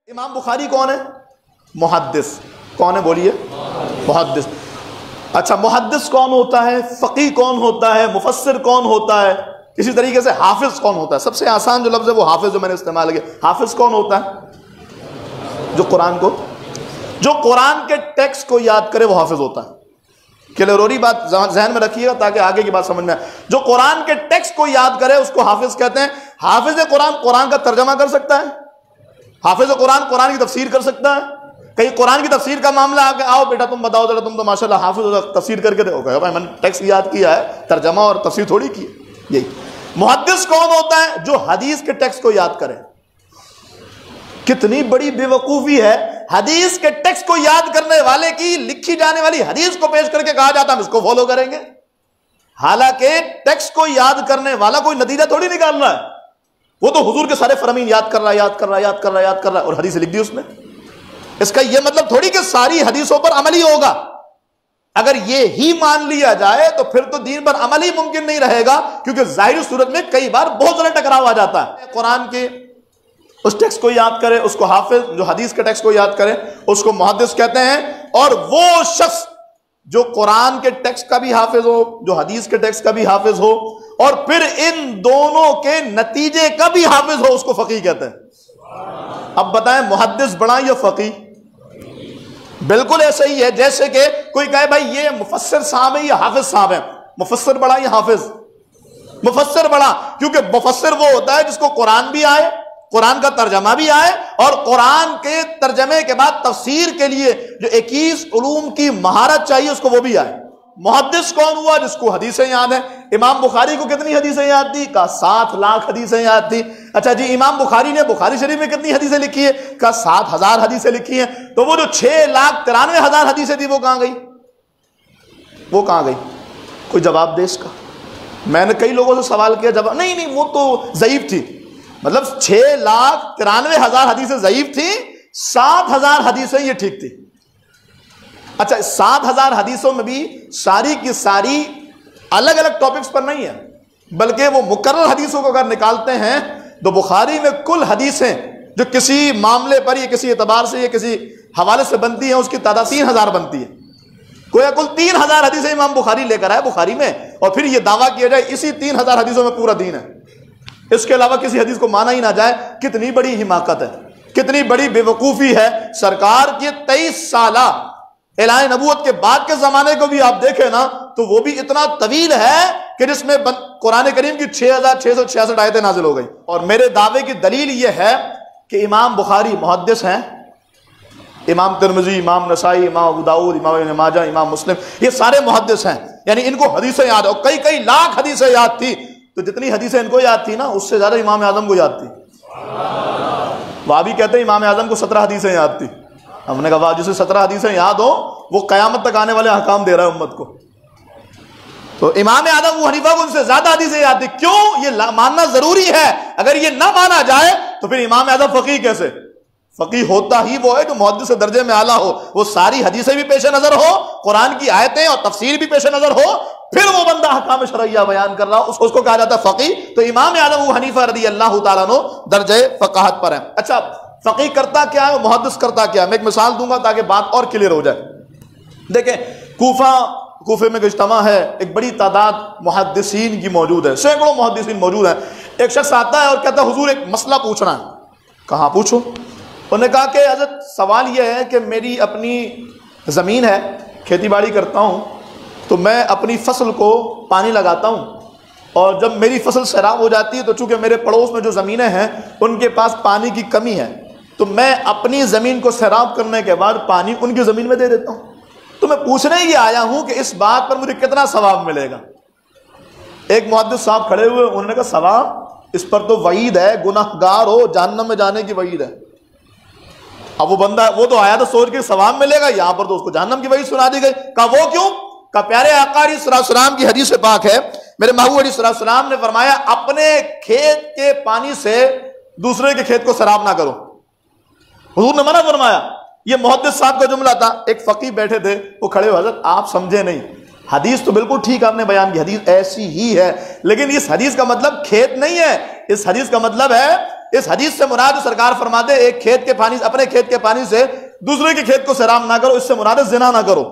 امام بخاری کون ہے؟ محدث۔ کون ہے بولیے؟ محدث۔ اچھا محدث کون ہوتا ہے؟ فقیہ کون ہوتا ہے؟ مفسر کون ہوتا ہے؟ اسی طریقے سے حافظ کون ہوتا ہے؟ سب سے آسان جو لفظ ہے وہ حافظ جو میں نے استعمال کیا۔ حافظ کون ہوتا ہے؟ جو قرآن کے ٹیکسٹ کو یاد کرے وہ حافظ ہوتا ہے۔ کلیئروری بات ذہن میں رکھیے گا تاکہ آگے کی بات سمجھ میں آئے۔ جو قرآن کے ٹیکسٹ کو یاد کرے اس کو حافظ کہتے ہیں۔ حافظ قرآن کا ترجمہ کر سکتا ہے؟ حافظ قرآن کی تفسیر کر سکتا ہے؟ کہیں قرآن کی تفسیر کا معاملہ آ کے آؤ بیٹا تم بتاؤ ذرا، تم تو ماشاءاللہ حافظ ہو، تفسیر کر کے دیکھو، کہ بھائی میں نے ٹیکسٹ یاد کیا ہے، ترجمہ اور تفسیر تھوڑی کی ہے۔ یہی محدث کون ہوتا ہے؟ جو حدیث کے ٹیکسٹ کو یاد کرے۔ کتنی بڑی بے وقوفی ہے، حدیث کے ٹیکسٹ کو یاد کرنے والے کی لکھی جانے والی حدیث کو پیش کر کے کہا جاتا ہے ہم اس کو فالو کریں گے، حالانکہ ٹیکسٹ کو یاد کرنے والا کوئی نتیجہ تھوڑی نکال رہا ہے، وہ تو حضور کے سارے فرامین یاد کر رہا ہے اور حدیث لکھ دی اس نے۔ اس کا یہ مطلب تھوڑی کہ ساری حدیثوں پر عمل ہی ہوگا۔ اگر یہ ہی مان لیا جائے تو پھر تو دین پر عمل ہی ممکن نہیں رہے گا، کیونکہ ظاہری صورت میں کئی بار بہت زیادہ ٹکراؤ آ جاتا ہے۔ قرآن کے اس ٹیکسٹ کو یاد کرے اس کو حافظ، جو حدیث کے ٹیکسٹ کو یاد کرے اس کو محدث کہتے ہیں، اور وہ شخص جو قرآن کے ٹیکسٹ کا بھی حافظ ہو، جو حدیث کے ٹیکسٹ کا بھی حافظ ہو، اور پھر ان دونوں کے نتیجے کا بھی حافظ ہو، اس کو فقیہ کہتے ہیں۔ اب بتائیں محدث بڑا یا فقیہ؟ بالکل ایسا ہی ہے جیسے کہ کوئی کہے بھائی یہ مفسر صاحب ہے یا حافظ صاحب ہے، مفسر بڑا یا حافظ؟ مفسر بڑا، کیونکہ مفسر وہ ہوتا ہے جس کو قرآن بھی آئے، قرآن کا ترجمہ بھی آئے، اور قرآن کے ترجمے کے بعد تفسیر کے لیے جو 21 علوم کی مہارت چاہیے اس کو وہ بھی آئے۔ محدث کون ہوا؟ جس کو حدیثیں یاد ہیں۔ امام بخاری کو کتنی حدیثیں یاد تھی؟ کہا 7 لاکھ حدیثیں یاد تھی۔ اچھا جی امام بخاری نے بخاری شریف میں کتنی حدیثیں لکھی ہے؟ کہا 7,000 حدیثیں لکھی ہیں۔ تو وہ جو 6,93,000 حدیثیں تھی وہ کہاں گئی؟ وہ کہاں گئی؟ کوئی جواب دے اس کا؟ میں نے کئی لوگوں سے سوال کیا، جواب نہیں وہ تو ضعیف تھی۔ مطلب 6,93,000 حدیثیں ضعیف تھی، 7,000 حدیثیں یہ ٹھیک تھی۔ اچھا 7,000 حدیثوں میں بھی ساری کی ساری الگ الگ ٹاپکس پر نہیں ہے، بلکہ وہ مکرر حدیثوں کو اگر نکالتے ہیں تو بخاری میں کل حدیثیں جو کسی معاملے پر یا کسی اعتبار سے یا کسی حوالے سے بنتی ہیں اس کی تعداد 3,000 بنتی ہے۔ گویا کل 3,000 حدیثیں امام بخاری لے کر آئے بخاری میں، اور پھر یہ دعویٰ کیا جائے اسی 3,000 حدیثوں میں پورا دین ہے، اس کے علاوہ کسی حدیث کو مانا ہی نہ جائے۔ کتنی بڑی حماقت ہے، کتنی بڑی بے وقوفی ہے۔ سرکار کے 23 سالہ اعلان نبوت کے بعد کے زمانے کو بھی آپ دیکھیں نا تو وہ بھی اتنا طویل ہے کہ جس میں قرآن کریم کی 6,666 آیتیں نازل ہو گئی۔ اور میرے دعوے کی دلیل یہ ہے کہ امام بخاری محدث ہیں، امام ترمذی، امام نسائی، امام ابو داؤد، امام ابن ماجہ، امام مسلم، یہ سارے محدث ہیں، یعنی ان کو حدیثیں یاد ہیں، اور کئی لاکھ حدیثیں یاد تھی۔ تو جتنی حدیثیں ان کو یاد تھی نا اس سے زیادہ امام اعظم کو یاد تھی۔ وہابی کہتے ہیں امام اعظم کو 17 حدیثیں یاد تھی۔ ہم نے کہا جسے 17 حدیثیں یاد ہو وہ قیامت تک آنے والے احکام دے رہا ہے امت کو۔ تو امام اعظم ابو حنیفہ کو ان سے زیادہ حدیثیں یاد تھی۔ کیوں؟ یہ ماننا ضروری ہے، اگر یہ نہ مانا جائے تو پھر امام اعظم فقیہ کیسے؟ فقیہ ہوتا ہی وہ ہے جو محدث درجے میں اعلیٰ ہو، وہ ساری حدیثیں بھی پیش نظر ہو، قرآن کی آیتیں اور تفسیر بھی پیش نظر ہو، پھر وہ بندہ احکام شرعیہ بیان کر رہا ہو، اس کو کہا جاتا ہے فقیہ۔ تو امام اعظم ابو حنیفہ رضی اللہ تعالیٰ عنہ درجہ فقاہت پر ہیں۔ اچھا فقیہ کرتا کیا ہے، محدث کرتا کیا ہے؟ میں ایک مثال دوں گا تاکہ بات اور کلیئر ہو جائے۔ دیکھیں کوفے میں اجتماع ہے، ایک بڑی تعداد محدثین کی موجود ہے، سینکڑوں محدثین موجود ہیں۔ ایک شخص آتا ہے اور کہتا ہے حضور ایک مسئلہ پوچھنا ہے۔ کہاں پوچھو؟ انہوں نے کہا کہ حضرت سوال یہ ہے کہ میری اپنی زمین ہے، کھیتی باڑی کرتا ہوں، تو میں اپنی فصل کو پانی لگاتا ہوں، اور جب میری فصل سیراب ہو جاتی ہے تو چونکہ میرے پڑوس میں جو زمینیں ہیں ان کے پاس پانی کی کمی ہے، تو میں اپنی زمین کو سیراب کرنے کے بعد پانی ان کی زمین میں دے دیتا ہوں۔ تو میں پوچھنے یہ آیا ہوں کہ اس بات پر مجھے کتنا ثواب ملے گا؟ ایک محدث صاحب کھڑے ہوئے، انہوں نے کہا ثواب؟ اس پر تو وعید ہے، گناہ گار ہو جہنم میں جانے کی وعید ہے۔ اب وہ بندہ وہ تو آیا تو سوچ کے ثواب ملے گا، یہاں پر تو اس کو جہنم کی وعید سنا دی گئی۔ کہا وہ کیوں؟ کہا پیارے آقا علیہ السلام کی حدیث پاک ہے، میرے محبوب علیہ السلام نے فرمایا اپنے کھیت کے پانی سے دوسرے کے کھیت کو سیراب نہ کرو۔ حضور نے منع فرمایا۔ یہ محدث صاحب کا جملہ تھا۔ ایک فقیہ بیٹھے تھے، وہ کھڑے ہوئے، حضرت آپ سمجھے نہیں، حدیث تو بالکل ٹھیک آپ نے بیان کی، حدیث ایسی ہی ہے، لیکن اس حدیث کا مطلب کھیت نہیں ہے، اس حدیث کا مطلب ہے اس حدیث سے مراد جو سرکار فرماتے ایک کھیت کے پانی، اپنے کھیت کے پانی سے دوسرے کے کھیت کو سیراب نہ کرو، اس سے مراد زنا نہ کرو.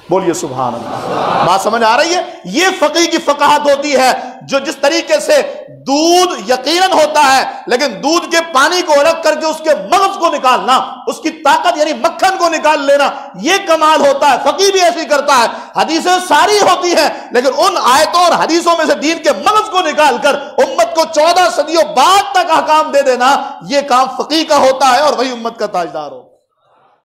بولیے سبحان اللہ. بات سمجھ آ رہی ہے؟ یہ فقیہ کی فقاہت ہوتی ہے، جو جس طریقے سے دودھ یقیناً ہوتا ہے لیکن دودھ کے پانی کو الگ کر کے اس کے مغز کو نکالنا، اس کی طاقت یعنی مکھن کو نکال لینا، یہ کمال ہوتا ہے. فقیہ بھی ایسے کرتا ہے. حدیثیں ساری ہوتی ہیں لیکن ان آیتوں اور حدیثوں میں سے دین کے مغز کو نکال کر امت کو 14 صدیوں بعد تک احکام دے دینا، یہ کام فقیہ کا ہوتا ہے اور وہی امت کا تاجدار ہو.